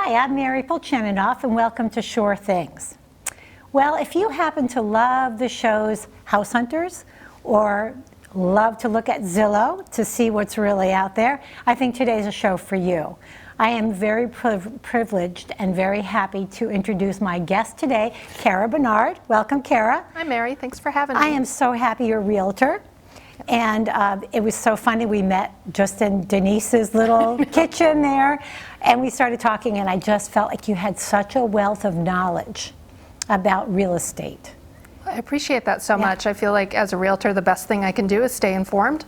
Hi, I'm Mary Polchininoff, and welcome to Sure Things. Well, if you happen to love the shows House Hunters or love to look at Zillow to see what's really out there, I think today's a show for you. I am very privileged and very happy to introduce my guest today, Cara Bernard. Welcome, Cara. Hi, Mary. Thanks for having me. I am so happy you're a realtor. And it was so funny, we met just in Denise's little kitchen there, and we started talking, and I just felt like you had such a wealth of knowledge about real estate. I appreciate that so much. I feel like as a realtor, the best thing I can do is stay informed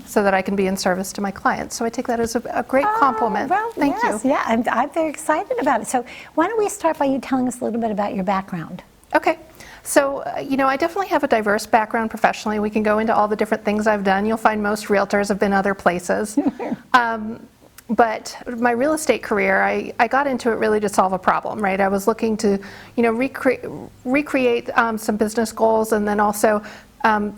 so that I can be in service to my clients. So I take that as a great compliment. Well, Thank yes, you. Yeah, I'm very excited about it. So why don't we start by you telling us a little bit about your background? Okay. So, I definitely have a diverse background professionally. We can go into all the different things I've done. You'll find most realtors have been other places. But my real estate career, I got into it really to solve a problem, right? I was looking to, recreate some business goals, and then also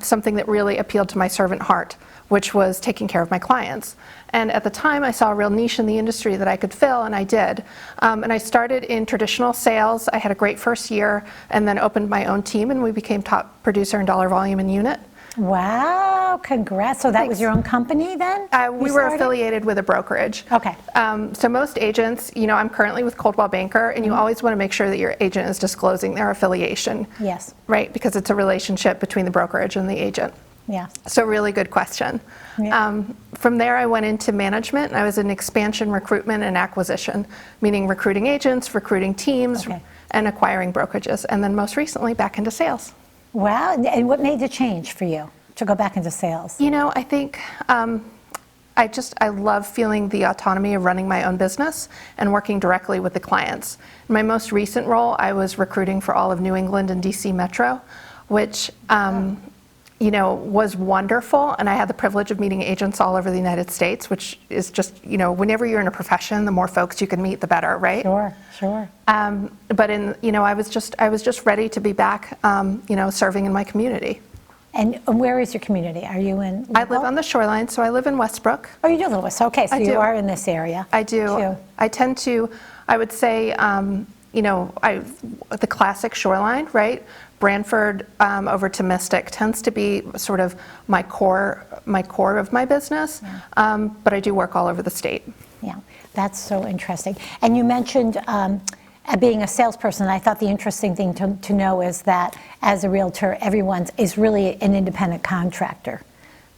something that really appealed to my servant heart, which was taking care of my clients. And at the time, I saw a real niche in the industry that I could fill, and I did. And I started in traditional sales. I had a great first year, and then opened my own team, and we became top producer in dollar volume and unit. Wow, congrats. So that was your own company then? We were affiliated with a brokerage. Okay. So most agents, I'm currently with Coldwell Banker, and you always want to make sure that your agent is disclosing their affiliation. Yes. Right, because it's a relationship between the brokerage and the agent. Yeah. So really good question. Yeah. From there, I went into management, and I was in expansion, recruitment, and acquisition, meaning recruiting agents, recruiting teams, and acquiring brokerages. And then most recently, back into sales. Wow, and what made the change for you to go back into sales? I think I love feeling the autonomy of running my own business and working directly with the clients. In my most recent role, I was recruiting for all of New England and DC Metro, which was wonderful, and I had the privilege of meeting agents all over the United States, which is just, whenever you're in a profession, the more folks you can meet, the better, right? Sure. But I was just ready to be back, serving in my community. And where is your community? Are you in? I live on the shoreline, so I live in Westbrook. Oh, you do live in okay, so you are in this area. I do. Too. I tend to, I would say, the classic shoreline, right? Branford over to Mystic tends to be sort of my core of my business, but I do work all over the state. Yeah, that's so interesting. And you mentioned being a salesperson. I thought the interesting thing to know is that as a realtor, everyone is really an independent contractor.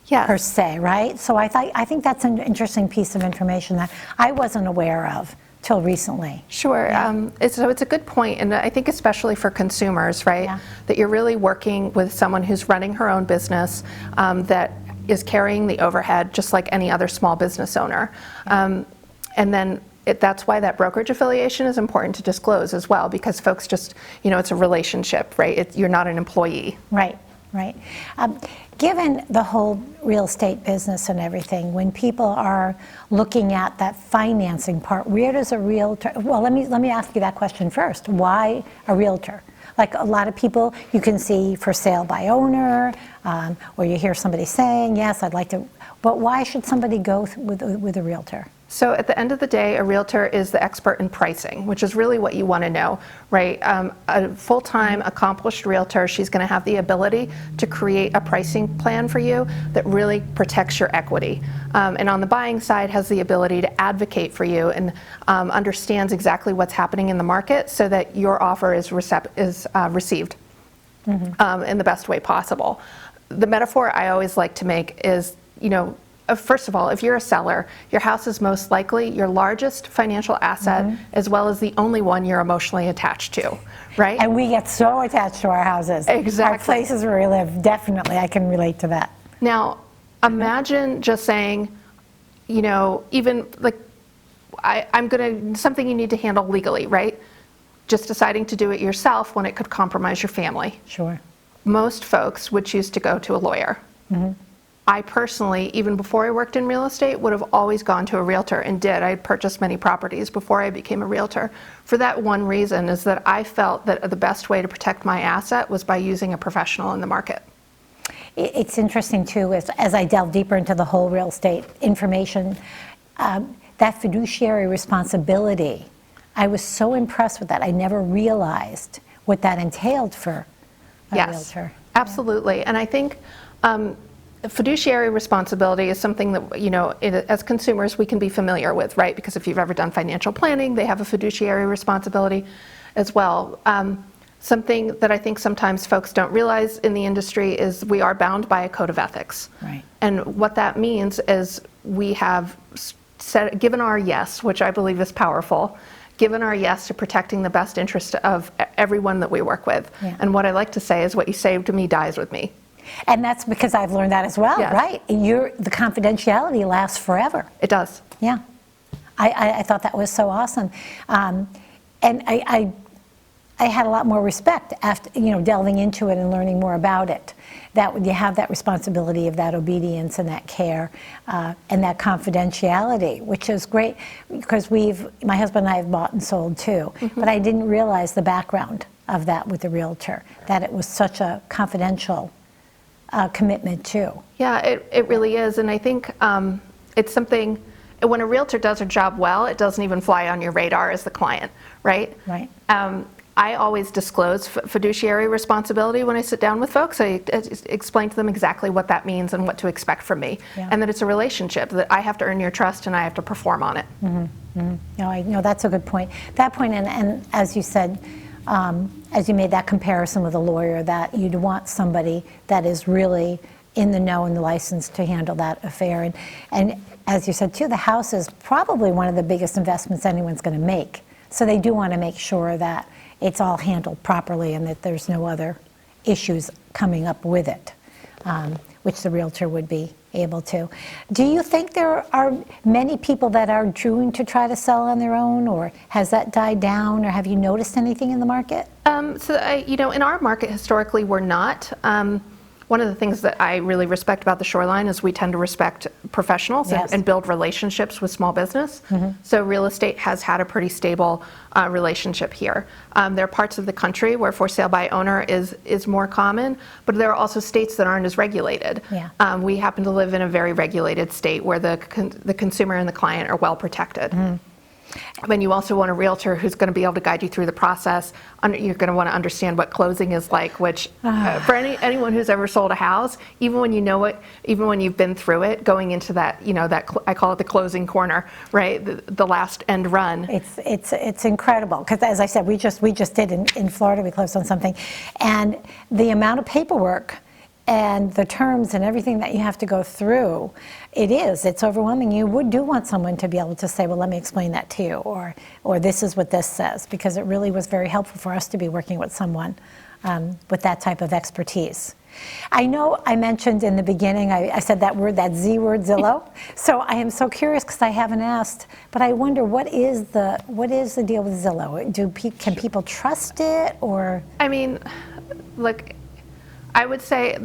Yes. Per se, right? So I think that's an interesting piece of information that I wasn't aware of till recently. Sure. Yeah. So it's a good point, and I think especially for consumers, right? Yeah. That you're really working with someone who's running her own business that is carrying the overhead just like any other small business owner. And then that's why that brokerage affiliation is important to disclose as well, because folks just, it's a relationship, right? You're not an employee. Right. Given the whole real estate business and everything, when people are looking at that financing part, where does a realtor, well, let me ask you that question first. Why a realtor? Like a lot of people you can see for sale by owner, or you hear somebody saying, yes, I'd like to, but why should somebody go with a realtor? So at the end of the day, a realtor is the expert in pricing, which is really what you want to know, right? A full-time accomplished realtor, she's going to have the ability to create a pricing plan for you that really protects your equity. And on the buying side, has the ability to advocate for you and understands exactly what's happening in the market so that your offer is received in the best way possible. The metaphor I always like to make is, first of all, if you're a seller, your house is most likely your largest financial asset, as well as the only one you're emotionally attached to, right? And we get so attached to our houses. Exactly. Our places where we live, definitely, I can relate to that. Now, imagine just saying, even like, something you need to handle legally, right? Just deciding to do it yourself when it could compromise your family. Sure. Most folks would choose to go to a lawyer. I personally, even before I worked in real estate, would have always gone to a realtor and did. I had purchased many properties before I became a realtor. For that one reason is that I felt that the best way to protect my asset was by using a professional in the market. It's interesting too, as I delve deeper into the whole real estate information, that fiduciary responsibility I was so impressed with that. I never realized what that entailed for a realtor. Absolutely. And I think fiduciary responsibility is something that, as consumers, we can be familiar with, right? Because if you've ever done financial planning, they have a fiduciary responsibility as well. Something that I think sometimes folks don't realize in the industry is we are bound by a code of ethics. Right. And what that means is we have given our yes, which I believe is powerful, given our yes to protecting the best interest of everyone that we work with. Yeah. And what I like to say is what you say to me dies with me. And that's because I've learned that as well, Yes. right? The confidentiality lasts forever. It does. Yeah. I thought that was so awesome. And I had a lot more respect after, delving into it and learning more about it. That you have that responsibility of that obedience and that care and that confidentiality, which is great because my husband and I have bought and sold too, but I didn't realize the background of that with the realtor, that it was such a confidential commitment too. Yeah, it really is. And I think it's something, when a realtor does her job well, it doesn't even fly on your radar as the client, right? Right. I always disclose fiduciary responsibility when I sit down with folks. I explain to them exactly what that means and what to expect from me. Yeah. And that it's a relationship, that I have to earn your trust and I have to perform on it. No, that's a good point. That point, and as you said, as you made that comparison with a lawyer, that you'd want somebody that is really in the know and the license to handle that affair. And as you said too, the house is probably one of the biggest investments anyone's going to make. So they do want to make sure that it's all handled properly and that there's no other issues coming up with it, which the realtor would be able to. Do you think there are many people that are doing to try to sell on their own, or has that died down, or have you noticed anything in the market? In our market historically, we're not. One of the things that I really respect about the Shoreline is we tend to respect professionals. Yes. and build relationships with small business. So real estate has had a pretty stable relationship here. There are parts of the country where for sale by owner is more common, but there are also states that aren't as regulated. Yeah. We happen to live in a very regulated state where the consumer and the client are well protected. Then you also want a realtor who's going to be able to guide you through the process. You're going to want to understand what closing is like, which for anyone who's ever sold a house, even when you know it, even when you've been through it, going into that, I call it the closing corner, right? The last end run. It's incredible because, as I said, we just did in Florida. We closed on something, and the amount of paperwork and the terms and everything that you have to go through, it's overwhelming. You do want someone to be able to say, well, let me explain that to you, or this is what this says, because it really was very helpful for us to be working with someone with that type of expertise. I know I mentioned in the beginning, I said that Z word, Zillow. So I am so curious because I haven't asked, but I wonder what is the deal with Zillow? Can people trust it, or? I mean, look, I would say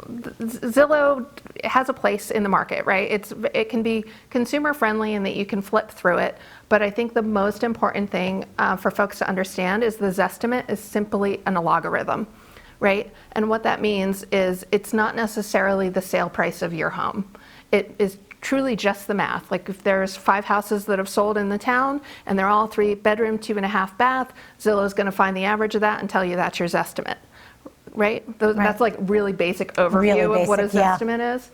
Zillow has a place in the market, right? It can be consumer friendly in that you can flip through it, but I think the most important thing for folks to understand is the Zestimate is simply an algorithm, right? And what that means is it's not necessarily the sale price of your home. It is truly just the math. Like if there's 5 houses that have sold in the town and they're all 3-bedroom, 2.5 bath, Zillow's going to find the average of that and tell you that's your Zestimate. Right? That's like really basic overview of what a Zestimate is.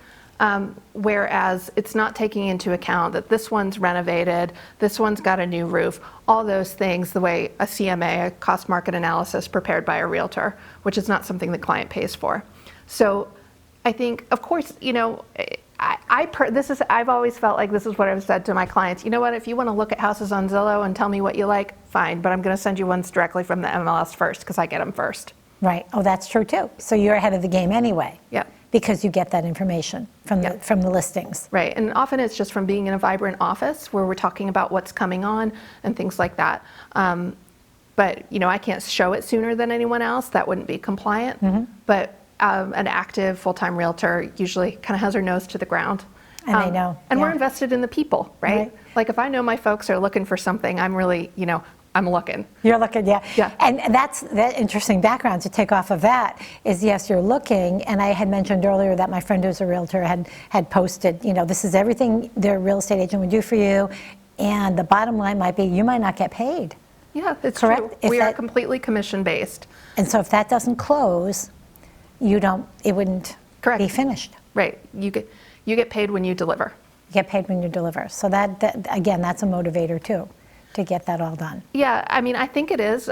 Whereas it's not taking into account that this one's renovated, this one's got a new roof, all those things, the way a CMA, a cost market analysis prepared by a realtor, which is not something the client pays for. So I think, of course, I've always felt like this is what I've said to my clients. You know what, if you want to look at houses on Zillow and tell me what you like, fine, but I'm going to send you ones directly from the MLS first because I get them first. Right. Oh, that's true too. So you're ahead of the game anyway. Yeah. Because you get that information from the listings. Right. And often it's just from being in a vibrant office where we're talking about what's coming on and things like that. But I can't show it sooner than anyone else. That wouldn't be compliant. But an active full-time realtor usually kind of has her nose to the ground. And they know. And we're invested in the people, right? Like if I know my folks are looking for something, I'm really, I'm looking. You're looking, yeah. Yeah. And that interesting background to take off of that is, yes, you're looking, and I had mentioned earlier that my friend who's a realtor had posted, this is everything their real estate agent would do for you. And the bottom line might be you might not get paid. Yeah, it's Correct? true. If We are that- completely commission-based. And so if that doesn't close, it wouldn't Correct. be finished. Right. You get paid when you deliver. You get paid when you deliver. So that again, that's a motivator too, to get that all done. Yeah, I mean, I think it is.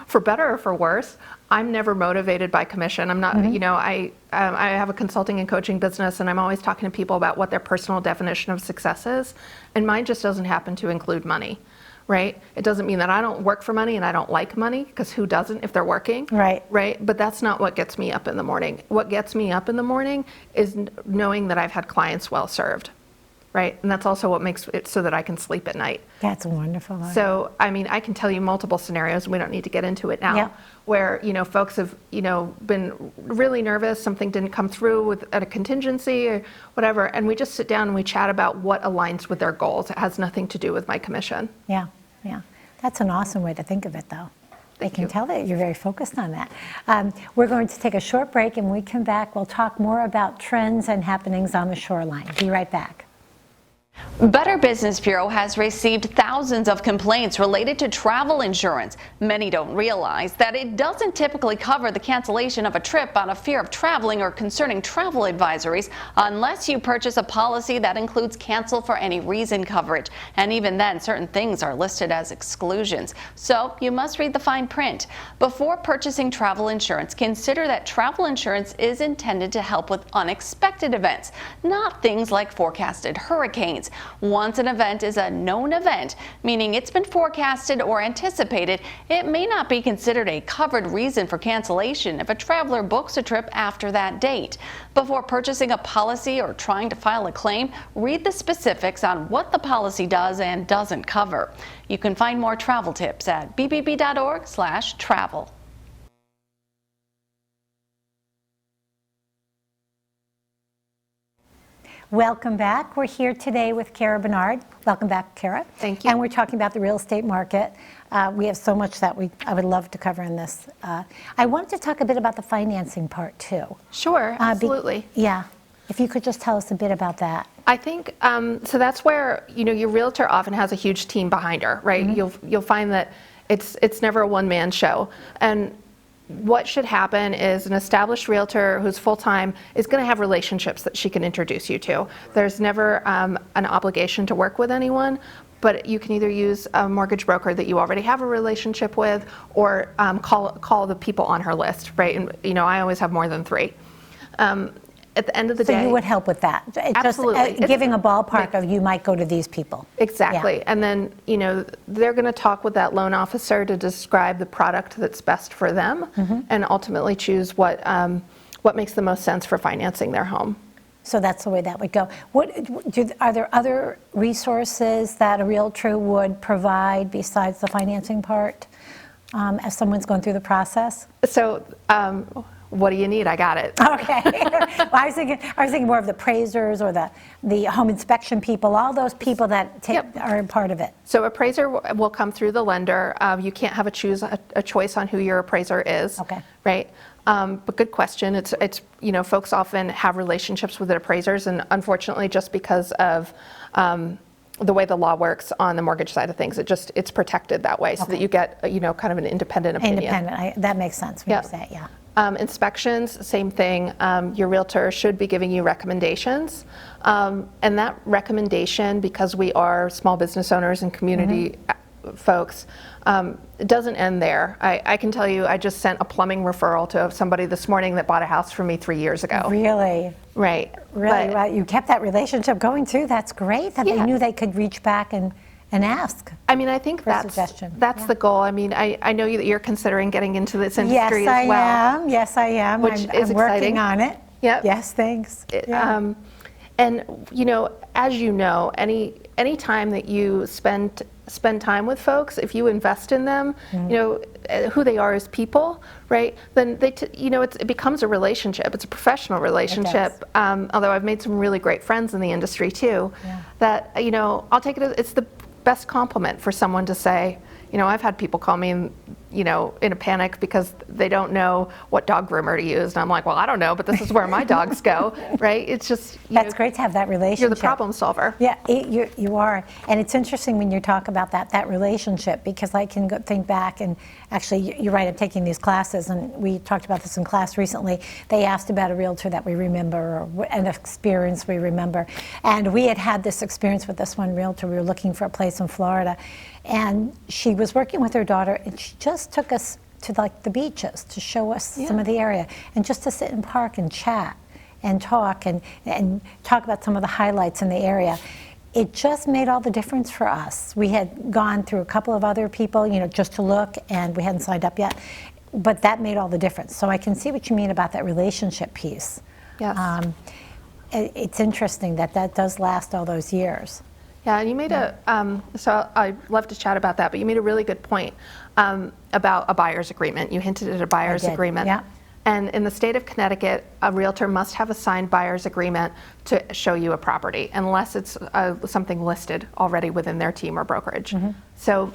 For better or for worse, I'm never motivated by commission. I'm not, I have a consulting and coaching business, and I'm always talking to people about what their personal definition of success is, and mine just doesn't happen to include money, right? It doesn't mean that I don't work for money and I don't like money, because who doesn't if they're working? Right. Right? But that's not what gets me up in the morning. What gets me up in the morning is knowing that I've had clients well served. Right? And that's also what makes it so that I can sleep at night. That's wonderful. So, I mean, I can tell you multiple scenarios, and we don't need to get into it now, Yeah. where, folks have, been really nervous, something didn't come through at a contingency or whatever, and we just sit down and we chat about what aligns with their goals. It has nothing to do with my commission. Yeah, yeah. That's an awesome way to think of it, though. I can tell that you're very focused on that. We're going to take a short break, and when we come back, we'll talk more about trends and happenings on the shoreline. Be right back. Better Business Bureau has received thousands of complaints related to travel insurance. Many don't realize that it doesn't typically cover the cancellation of a trip out of fear of traveling or concerning travel advisories unless you purchase a policy that includes cancel for any reason coverage. And even then, certain things are listed as exclusions. So you must read the fine print. Before purchasing travel insurance, consider that travel insurance is intended to help with unexpected events, not things like forecasted hurricanes. Once an event is a known event, meaning it's been forecasted or anticipated, it may not be considered a covered reason for cancellation if a traveler books a trip after that date. Before purchasing a policy or trying to file a claim, read the specifics on what the policy does and doesn't cover. You can find more travel tips at bbb.org/travel. Welcome back. We're here today with Cara Bernard. Welcome back, Cara. Thank you. And we're talking about the real estate market. We have so much that I would love to cover in this. I wanted to talk a bit about the financing part too. Sure, absolutely. Yeah. If you could just tell us a bit about that. I think so. That's where your realtor often has a huge team behind her, right? Mm-hmm. You'll find that it's never a one-man show, and what should happen is an established realtor who's full-time is going to have relationships that she can introduce you to. There's never an obligation to work with anyone, but you can either use a mortgage broker that you already have a relationship with, or call the people on her list, right? And I always have more than 3. At the end of the day, So you would help with that. Absolutely. Just giving a ballpark of you might go to these people. Exactly. Yeah. And then, they're going to talk with that loan officer to describe the product that's best for them, and ultimately choose what makes the most sense for financing their home. So that's the way that would go. Are there other resources that a realtor would provide besides the financing part as someone's going through the process? So, what do you need? I got it. Okay. Well, I was thinking more of the appraisers or the home inspection people, all those people that are a part of it. So appraiser will come through the lender. You can't have a choice on who your appraiser is. Okay. Right. But good question. It's folks often have relationships with the appraisers, and unfortunately, just because of the way the law works on the mortgage side of things, it's protected that way, so that you get kind of an independent opinion. Independent. That makes sense when you say it, yeah. Inspections, same thing. Your realtor should be giving you recommendations. And that recommendation, because we are small business owners and community folks, it doesn't end there. I can tell you, I just sent a plumbing referral to somebody this morning that bought a house from me 3 years ago. Really? Right. Really? But, Well, you kept that relationship going too. That's great that they knew they could reach back and ask. I mean, I think For a that's suggestion. the goal. I mean, I know that you're considering getting into this industry as well. Yes, I am. Which I'm is working exciting. on it. Yep. Yes, thanks. Yeah. And as you know, any time that you spend time with folks, if you invest in them, who they are as people, right? Then it becomes a relationship. It's a professional relationship. Although I've made some really great friends in the industry too. Yeah. That I'll take it as it's the best compliment for someone to say, I've had people call me and in a panic because they don't know what dog groomer to use. And I'm like, well, I don't know, but this is where my dogs go, right? It's just, That's great to have that relationship. You're the problem solver. Yeah, you are. And it's interesting when you talk about that relationship, because I can think back, and actually, you're right, I'm taking these classes, and we talked about this in class recently. They asked about a realtor that we remember, or an experience we remember. And we had this experience with this one realtor. We were looking for a place in Florida, and she was working with her daughter, and she just took us to like the beaches to show us some of the area, and just to sit and park and chat and talk and talk about some of the highlights in the area. It just made all the difference for us. We had gone through a couple of other people, just to look, and we hadn't signed up yet, but that made all the difference. So I can see what you mean about that relationship piece. Yes. It's interesting that does last all those years. Yeah, and you made so I'd love to chat about that, but you made a really good point about a buyer's agreement. You hinted at a buyer's agreement. Yeah. And in the state of Connecticut, a realtor must have a signed buyer's agreement to show you a property, unless it's something listed already within their team or brokerage. So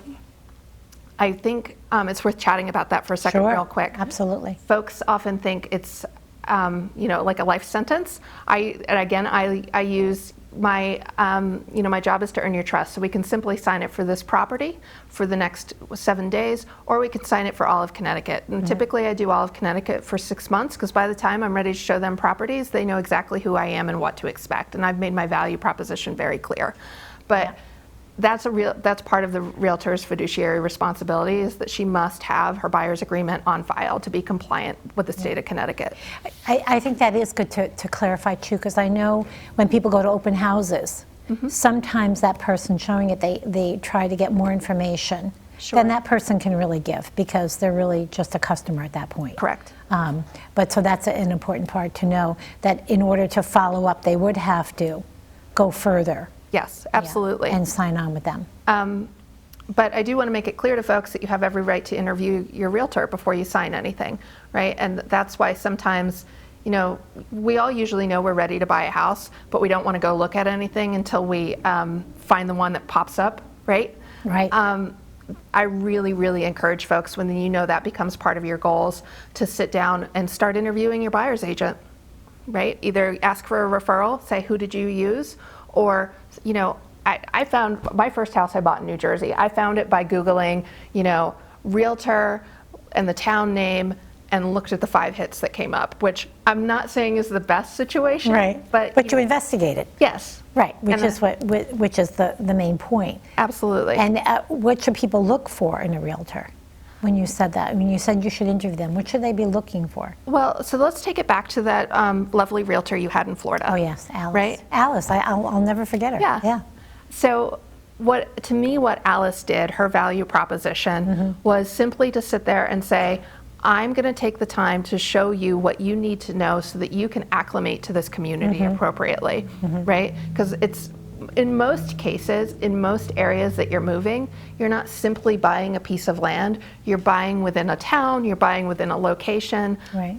I think it's worth chatting about that for a second, real quick. Absolutely. Folks often think it's like a life sentence. I use my, my job is to earn your trust. So we can simply sign it for this property for the next 7 days, or we could sign it for all of Connecticut. And typically I do all of Connecticut for 6 months, because by the time I'm ready to show them properties, they know exactly who I am and what to expect. And I've made my value proposition very clear. But that's part of the realtor's fiduciary responsibility, is that she must have her buyer's agreement on file to be compliant with the state of Connecticut. I think that is good to clarify too, because I know when people go to open houses, sometimes that person showing it, they try to get more information than that person can really give, because they're really just a customer at that point. Correct. But so that's an important part to know, that in order to follow up, they would have to go further. Yes, absolutely. And sign on with them. But I do want to make it clear to folks that you have every right to interview your realtor before you sign anything, right? And that's why sometimes, we all usually know we're ready to buy a house, but we don't want to go look at anything until we find the one that pops up, right? Right. I really, really encourage folks, when that becomes part of your goals, to sit down and start interviewing your buyer's agent, right? Either ask for a referral, say, who did you use? Or, I found my first house I bought in New Jersey. I found it by Googling, realtor and the town name, and looked at the 5 hits that came up, which I'm not saying is the best situation. Right. But you investigated. Yes. Right, which is the main point. Absolutely. And what should people look for in a realtor? When you said that, when you said you should interview them, what should they be looking for? Well, so let's take it back to that lovely realtor you had in Florida. Oh yes, Alice. Right? Alice, I'll never forget her. Yeah. So what Alice did, her value proposition, was simply to sit there and say, I'm going to take the time to show you what you need to know so that you can acclimate to this community appropriately, right? Because it's, in most cases, in most areas that you're moving, you're not simply buying a piece of land. You're buying within a town, you're buying within a location. Right.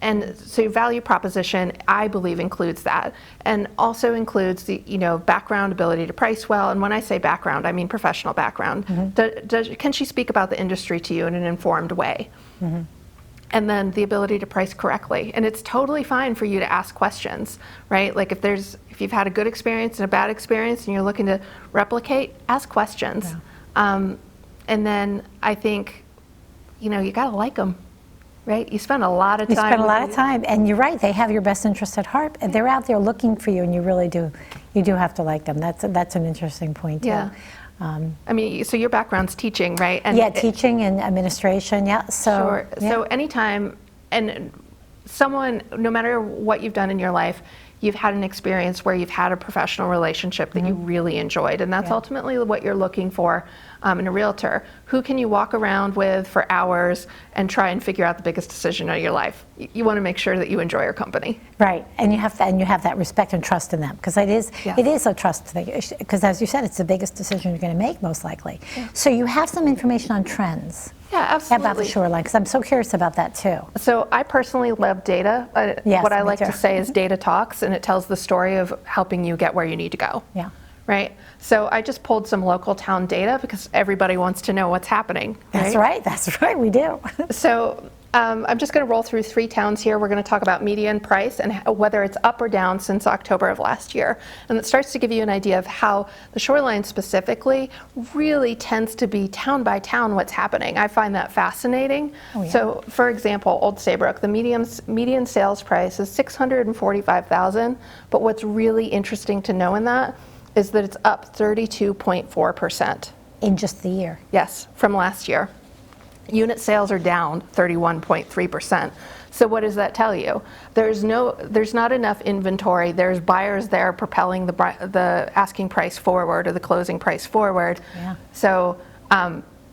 And so your value proposition, I believe, includes that, and also includes the background, ability to price well. And when I say background, I mean professional background. Can she speak about the industry to you in an informed way? And then the ability to price correctly. And it's totally fine for you to ask questions, right? Like if you've had a good experience and a bad experience and you're looking to replicate, ask questions. Yeah. And then I think, you gotta like them. Right? You spend a lot of time. You spend a lot of time, and you're right. They have your best interest at heart, and they're out there looking for you, and you really do. You do have to like them. That's an interesting point too. Yeah. I mean, so your background's teaching, right? And teaching and administration. Yeah. So. Sure. Yeah. So anytime, and someone, no matter what you've done in your life, you've had an experience where you've had a professional relationship that you really enjoyed, and that's ultimately what you're looking for in a realtor. Who can you walk around with for hours and try and figure out the biggest decision of your life? You want to make sure that you enjoy your company. Right, and you have that respect and trust in them, because it is a trust thing. Because as you said, it's the biggest decision you're going to make, most likely. Yeah. So you have some information on trends. Yeah, absolutely. About the shoreline, because I'm so curious about that too. So I personally love data. What I like to say is data talks, and it tells the story of helping you get where you need to go. Yeah. right? So I just pulled some local town data because everybody wants to know what's happening. That's right, that's right, we do. So I'm just going to roll through 3 towns here. We're going to talk about median price and whether it's up or down since October of last year. And it starts to give you an idea of how the shoreline specifically really tends to be town by town what's happening. I find that fascinating. Oh, yeah. So for example, Old Saybrook, the median sales price is $645,000, but what's really interesting to know in that is that it's up 32.4%. In just the year. Yes, from last year. Unit sales are down 31.3%. So what does that tell you? There's not enough inventory. There's buyers there propelling the asking price forward or the closing price forward. Yeah. So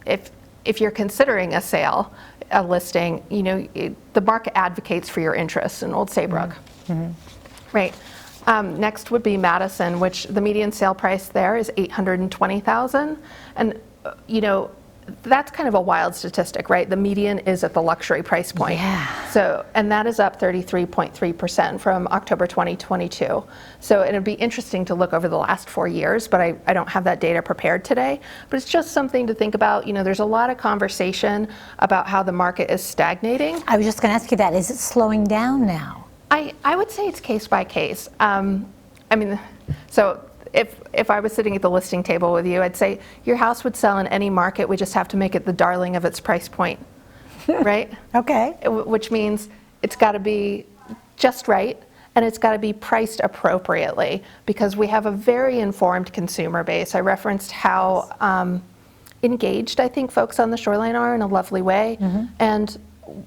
if you're considering a sale, a listing, the market advocates for your interests in Old Saybrook. Mm-hmm. Right. Next would be Madison, which the median sale price there is $820,000, and that's kind of a wild statistic, right? The median is at the luxury price point. Yeah. So, and that is up 33.3% from October 2022. So it'd be interesting to look over the last 4 years, but I don't have that data prepared today. But it's just something to think about. There's a lot of conversation about how the market is stagnating. I was just going to ask you that. Is it slowing down now? I would say it's case by case. So if I was sitting at the listing table with you, I'd say your house would sell in any market. We just have to make it the darling of its price point, right? Okay. Which means it's got to be just right, and it's got to be priced appropriately, because we have a very informed consumer base. I referenced how engaged I think folks on the shoreline are in a lovely way. Mm-hmm. And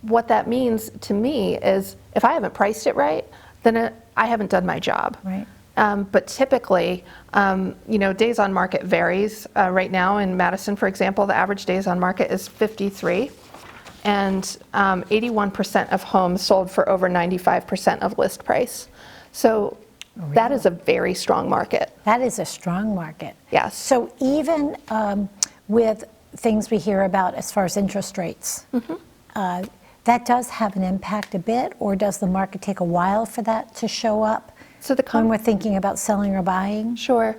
what that means to me is if I haven't priced it right, then I haven't done my job. Right. But typically, days on market varies. Right now in Madison, for example, the average days on market is 53, and 81% of homes sold for over 95% of list price. So that is a very strong market. That is a strong market. Yes. So even with things we hear about as far as interest rates, that does have an impact a bit, or does the market take a while for that to show up? So when we're thinking about selling or buying? Sure.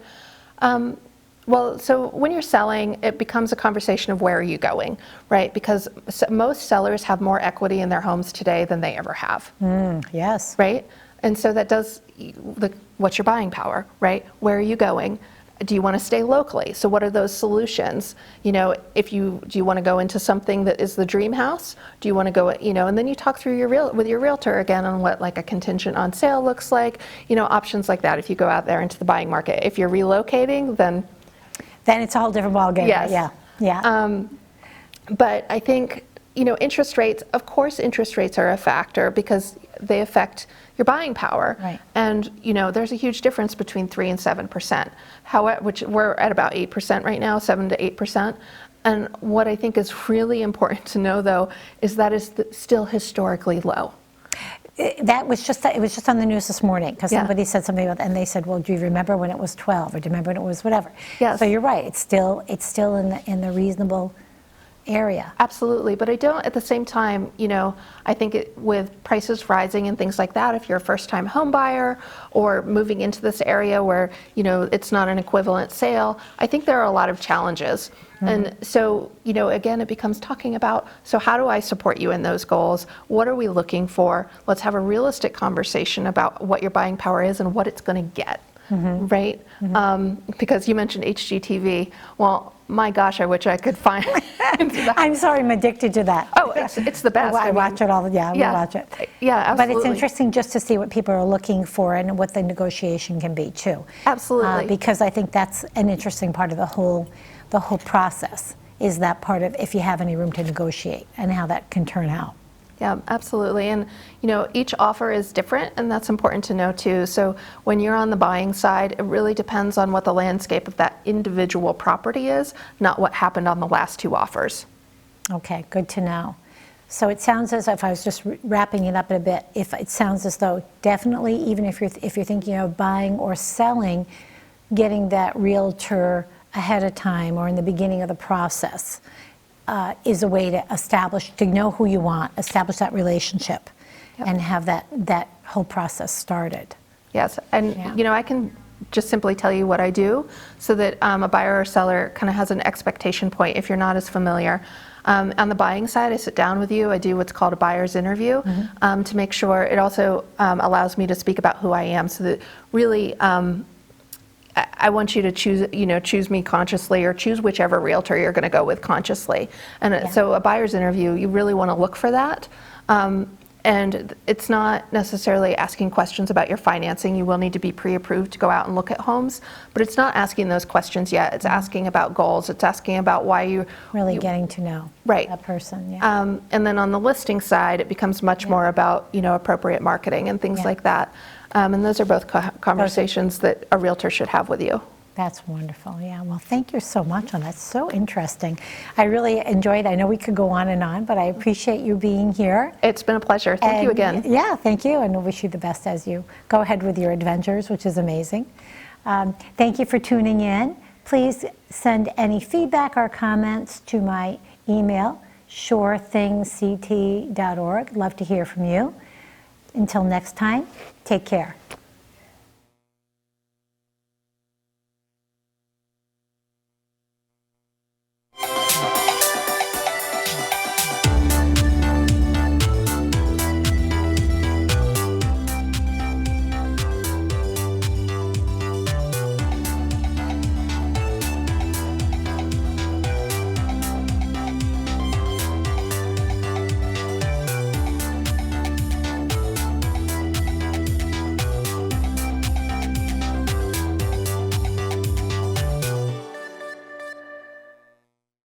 Well, so when you're selling, it becomes a conversation of where are you going, right? Because most sellers have more equity in their homes today than they ever have. Yes. Right? And so that does, what's your buying power, right? Where are you going? Do you want to stay locally? So what are those solutions? Do you want to go into something that is the dream house? Do you want to go, and then you talk through with your realtor again on what like a contingent on sale looks like, options like that if you go out there into the buying market. If you're relocating, then it's a whole different ballgame. Yes. Yeah. But I think, interest rates, of course interest rates are a factor because they affect your buying power. Right. And, there's a huge difference between 3 and 7%, which we're at about 8% right now, 7 to 8%. And what I think is really important to know, though, is that is still historically low. It was just on the news this morning because Yeah. somebody said something about, and they said, well, do you remember when it was 12, or do you remember when it was whatever? Yes. So you're right. It's still in the reasonable area. Absolutely, but I don't, at the same time, I think with prices rising and things like that, if you're a first-time home buyer or moving into this area where, it's not an equivalent sale, I think there are a lot of challenges. And so, again, it becomes talking about, so how do I support you in those goals? What are we looking for? Let's have a realistic conversation about what your buying power is and what it's going to get, right? Because you mentioned HGTV. Well, my gosh, I wish I could find. I'm sorry, I'm addicted to that. Oh, it's the best. I watch it all. We watch it. Yeah, absolutely. But it's interesting just to see what people are looking for and what the negotiation can be too. Absolutely. Because I think that's an interesting part of the whole process, is that part of if you have any room to negotiate and how that can turn out. Yeah, absolutely. And, each offer is different, and that's important to know too. So when you're on the buying side, it really depends on what the landscape of that individual property is, not what happened on the last 2 offers. Okay, good to know. So it sounds as if I was just wrapping it up a bit. It sounds as though definitely, even if you're thinking of buying or selling, getting that realtor ahead of time or in the beginning of the process is a way to know who you want, establish that relationship, and have that whole process started. Yes, and Yeah. I can just simply tell you what I do so that a buyer or seller kind of has an expectation point if you're not as familiar. On the buying side, I sit down with you. I do what's called a buyer's interview to make sure. It also allows me to speak about who I am, so that really I want you to choose me consciously, or choose whichever realtor you're going to go with consciously. And so a buyer's interview, you really want to look for that. And it's not necessarily asking questions about your financing. You will need to be pre-approved to go out and look at homes, but it's not asking those questions yet. It's asking about goals. It's asking about why you Really getting to know that person. Yeah. And then on the listing side, it becomes much more about appropriate marketing and things like that. And those are both conversations that a realtor should have with you. That's wonderful. Yeah. Well, thank you so much on that. So interesting. I really enjoyed it. I know we could go on and on, but I appreciate you being here. It's been a pleasure. Thank you again. Yeah, thank you. And I wish you the best as you go ahead with your adventures, which is amazing. Thank you for tuning in. Please send any feedback or comments to my email, surethingct.org. Love to hear from you. Until next time, take care.